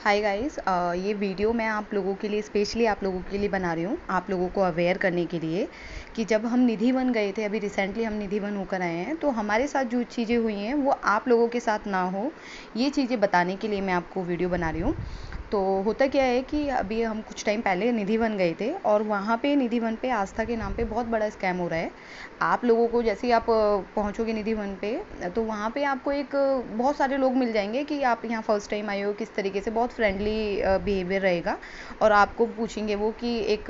Hi guys, ये video मैं आप लोगों के लिए स्पेशली आप लोगों के लिए बना रही हूँ, आप लोगों को अवेयर करने के लिए कि जब हम निधि वन गए थे, अभी रिसेंटली हम निधि वन होकर आए हैं, तो हमारे साथ जो चीज़ें हुई हैं वो आप लोगों के साथ ना हो, ये चीज़ें बताने के लिए मैं आपको वीडियो बना रही हूँ। तो होता क्या है कि अभी हम कुछ टाइम पहले निधि वन गए थे और वहाँ पे निधि वन पे आस्था के नाम पे बहुत बड़ा स्कैम हो रहा है। आप लोगों को जैसे ही आप पहुँचोगे निधि वन पे, तो वहाँ पे आपको बहुत सारे लोग मिल जाएंगे कि आप यहाँ फर्स्ट टाइम आए हो, किस तरीके से, बहुत फ्रेंडली बिहेवियर रहेगा। और आपको पूछेंगे वो कि एक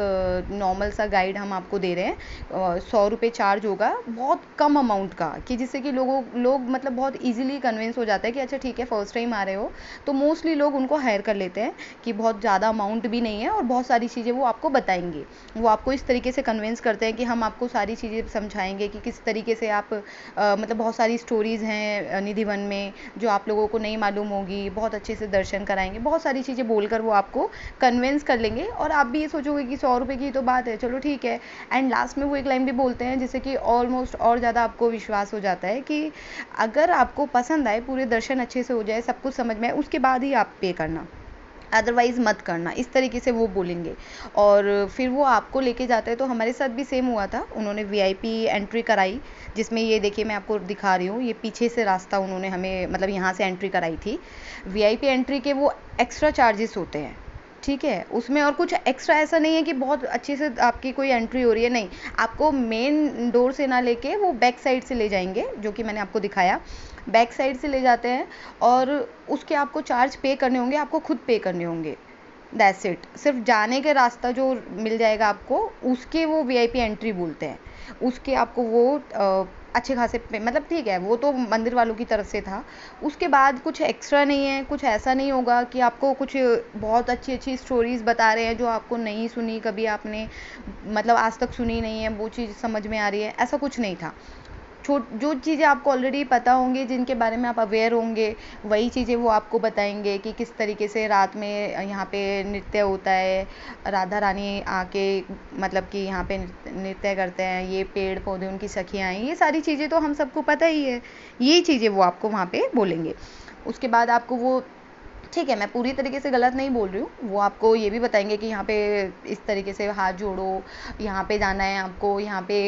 नॉर्मल सा गाइड हम आपको दे रहे हैं, 100 रुपये चार्ज होगा, बहुत कम अमाउंट का, कि जिससे कि लोग मतलब बहुत ईजिली कन्विंस हो जाता है कि अच्छा ठीक है फर्स्ट टाइम आ रहे हो। तो मोस्टली लोग उनको हायर कर लेते हैं कि बहुत ज़्यादा अमाउंट भी नहीं है और बहुत सारी चीज़ें वो आपको बताएंगे। वो आपको इस तरीके से कन्विंस करते हैं कि हम आपको सारी चीज़ें समझाएंगे कि किस तरीके से आप मतलब बहुत सारी स्टोरीज़ हैं निधि वन में जो आप लोगों को नहीं मालूम होगी, बहुत अच्छे से दर्शन कराएंगे, बहुत सारी चीज़ें बोलकर वो आपको कन्विंस कर लेंगे। और आप भी ये सोचोगे कि 100 रुपये की तो बात है, चलो ठीक है। एंड लास्ट में वो एक लाइन भी बोलते हैं जिससे कि ऑलमोस्ट और ज़्यादा आपको विश्वास हो जाता है कि अगर आपको पसंद आए, पूरे दर्शन अच्छे से हो जाए, सब कुछ समझ में आए, उसके बाद ही आप पे करना, अदरवाइज़ मत करना, इस तरीके से वो बोलेंगे। और फिर वो आपको लेके जाते हैं। तो हमारे साथ भी सेम हुआ था, उन्होंने वीआईपी एंट्री कराई, जिसमें ये देखिए मैं आपको दिखा रही हूँ, ये पीछे से रास्ता उन्होंने हमें मतलब यहाँ से एंट्री कराई थी। वीआईपी एंट्री के वो एक्स्ट्रा चार्जेस होते हैं, ठीक है। उसमें और कुछ एक्स्ट्रा ऐसा नहीं है कि बहुत अच्छे से आपकी कोई एंट्री हो रही है, नहीं। आपको मेन डोर से ना लेके वो बैक साइड से ले जाएंगे, जो कि मैंने आपको दिखाया, बैक साइड से ले जाते हैं। और उसके आपको चार्ज पे करने होंगे, आपको खुद पे करने होंगे, दैट्स इट। सिर्फ जाने का रास्ता जो मिल जाएगा आपको, उसके वो वीआईपी एंट्री बोलते हैं। उसके आपको वो अच्छे खासे मतलब ठीक है, वो तो मंदिर वालों की तरफ से था। उसके बाद कुछ एक्स्ट्रा नहीं है, कुछ ऐसा नहीं होगा कि आपको कुछ बहुत अच्छी अच्छी स्टोरीज़ बता रहे हैं जो आपको नहीं सुनी कभी आपने, मतलब आज तक सुनी नहीं है, वो चीज़ समझ में आ रही है, ऐसा कुछ नहीं था। जो चीज़ें आपको ऑलरेडी पता होंगी, जिनके बारे में आप अवेयर होंगे, वही चीज़ें वो आपको बताएंगे कि किस तरीके से रात में यहाँ पे नृत्य होता है, राधा रानी आके मतलब कि यहाँ पे नृत्य करते हैं, ये पेड़ पौधे उनकी सखियाँ हैं, ये सारी चीज़ें तो हम सबको पता ही है। यही चीज़ें वो आपको वहाँ पे बोलेंगे। उसके बाद आपको वो, ठीक है, मैं पूरी तरीके से गलत नहीं बोल रही हूँ, वो आपको ये भी बताएंगे कि यहाँ पे इस तरीके से हाथ जोड़ो, यहाँ पे जाना है आपको, यहाँ पे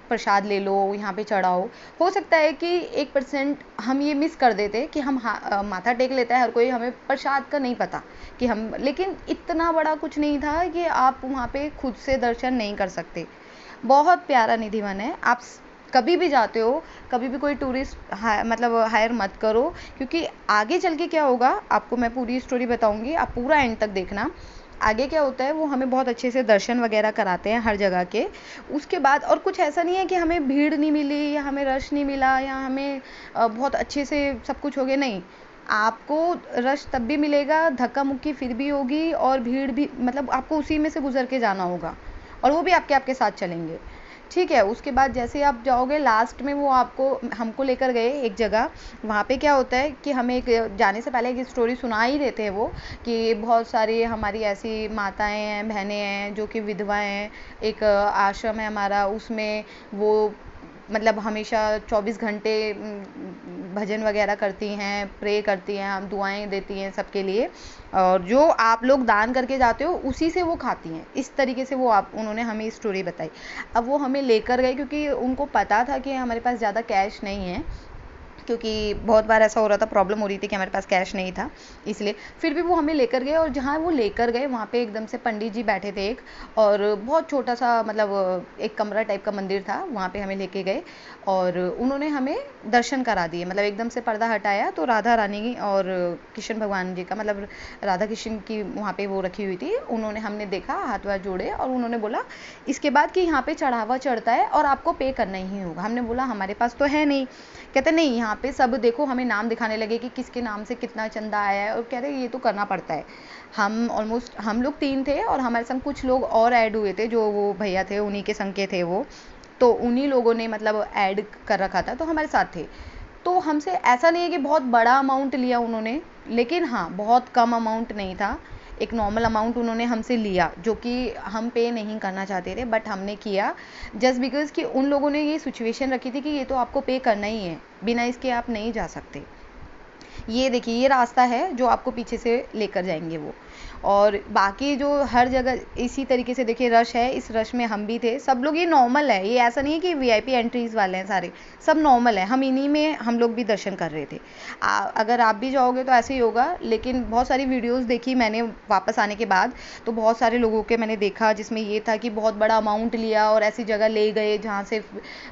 प्रसाद ले लो, यहाँ पे चढ़ाओ। हो सकता है कि 1% हम ये मिस कर देते कि हम माथा टेक लेता है हर कोई, हमें प्रसाद का नहीं पता कि हम, लेकिन इतना बड़ा कुछ नहीं था कि आप वहाँ पे खुद से दर्शन नहीं कर सकते। बहुत प्यारा निधि वन है। आप कभी भी जाते हो, कभी भी कोई टूरिस्ट मतलब हायर मत करो, क्योंकि आगे चल के क्या होगा आपको मैं पूरी स्टोरी बताऊंगी, आप पूरा एंड तक देखना। आगे क्या होता है, वो हमें बहुत अच्छे से दर्शन वगैरह कराते हैं हर जगह के। उसके बाद और कुछ ऐसा नहीं है कि हमें भीड़ नहीं मिली या हमें रश नहीं मिला या हमें बहुत अच्छे से सब कुछ हो गया, नहीं। आपको रश तब भी मिलेगा, धक्का मुक्की फिर भी होगी, और भीड़ भी, मतलब आपको उसी में से गुजर के जाना होगा, और वो भी आपके आपके साथ चलेंगे, ठीक है। उसके बाद जैसे ही आप जाओगे लास्ट में, वो आपको हमको लेकर गए एक जगह। वहाँ पे क्या होता है कि हमें एक, जाने से पहले एक स्टोरी सुना ही देते हैं वो, कि बहुत सारी हमारी ऐसी माताएं हैं, बहनें हैं जो कि विधवा हैं। एक आश्रम है हमारा, उसमें वो मतलब हमेशा 24 घंटे भजन वगैरह करती हैं, प्रे करती हैं, हम दुआएं देती हैं सबके लिए, और जो आप लोग दान करके जाते हो उसी से वो खाती हैं। इस तरीके से वो उन्होंने हमें स्टोरी बताई। अब वो हमें लेकर गए क्योंकि उनको पता था कि हमारे पास ज़्यादा कैश नहीं है, क्योंकि बहुत बार ऐसा हो रहा था, प्रॉब्लम हो रही थी कि हमारे पास कैश नहीं था, इसलिए। फिर भी वो हमें लेकर गए, और जहाँ वो लेकर गए वहाँ पे एकदम से पंडित जी बैठे थे एक, और बहुत छोटा सा मतलब एक कमरा टाइप का मंदिर था, वहाँ पे हमें लेके गए और उन्होंने हमें दर्शन करा दिए। मतलब एकदम से पर्दा हटाया तो राधा रानी और कृष्ण भगवान जी का, मतलब राधा कृष्ण की वहाँ पे वो रखी हुई थी, उन्होंने, हमने देखा, हाथ वाथ जोड़े, और उन्होंने बोला इसके बाद कि यहाँ पे चढ़ावा चढ़ता है और आपको पे करना ही होगा। हमने बोला हमारे पास तो है नहीं। कहते नहीं, यहाँ पे सब देखो, हमें नाम दिखाने लगे कि किसके नाम से कितना चंदा आया है, और कह रहे ये तो करना पड़ता है। हम ऑलमोस्ट, हम लोग 3 थे और हमारे संग कुछ लोग और ऐड हुए थे, जो वो भैया थे उन्हीं के संग के थे वो, तो उन्हीं लोगों ने मतलब ऐड कर रखा था, तो हमारे साथ थे। तो हमसे ऐसा नहीं है कि बहुत बड़ा अमाउंट लिया उन्होंने, लेकिन हाँ बहुत कम अमाउंट नहीं था, एक नॉर्मल अमाउंट उन्होंने हमसे लिया, जो कि हम पे नहीं करना चाहते थे, बट हमने किया जस्ट बिकॉज़ कि उन लोगों ने ये सिचुएशन रखी थी कि ये तो आपको पे करना ही है, बिना इसके आप नहीं जा सकते। ये देखिए ये रास्ता है जो आपको पीछे से लेकर जाएंगे वो। और बाकी जो हर जगह इसी तरीके से देखिए रश है, इस रश में हम भी थे, सब लोग, ये नॉर्मल है, ये ऐसा नहीं है कि वीआईपी एंट्रीज वाले हैं सारे, सब नॉर्मल है, हम इन्हीं में हम लोग भी दर्शन कर रहे थे। अगर आप भी जाओगे तो ऐसे ही होगा। लेकिन बहुत सारी वीडियोस देखी मैंने वापस आने के बाद, तो बहुत सारे लोगों के मैंने देखा जिसमें ये था कि बहुत बड़ा अमाउंट लिया और ऐसी जगह ले गए जहाँ से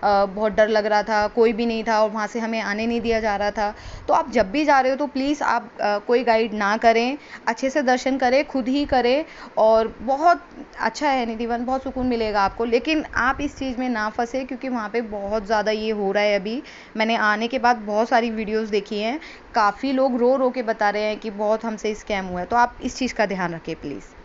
बहुत डर लग रहा था, कोई भी नहीं था और वहाँ से हमें आने नहीं दिया जा रहा था। तो आप जब भी जा रहे हो तो प्लीज़ आप कोई गाइड ना करें, अच्छे से दर्शन करें, खुद ही करें। और बहुत अच्छा है निधि वन, बहुत सुकून मिलेगा आपको। लेकिन आप इस चीज़ में ना फंसे क्योंकि वहाँ पे बहुत ज़्यादा ये हो रहा है अभी। मैंने आने के बाद बहुत सारी वीडियोस देखी हैं, काफ़ी लोग रो रो के बता रहे हैं कि बहुत हमसे स्कैम हुआ है। तो आप इस चीज़ का ध्यान रखें प्लीज़।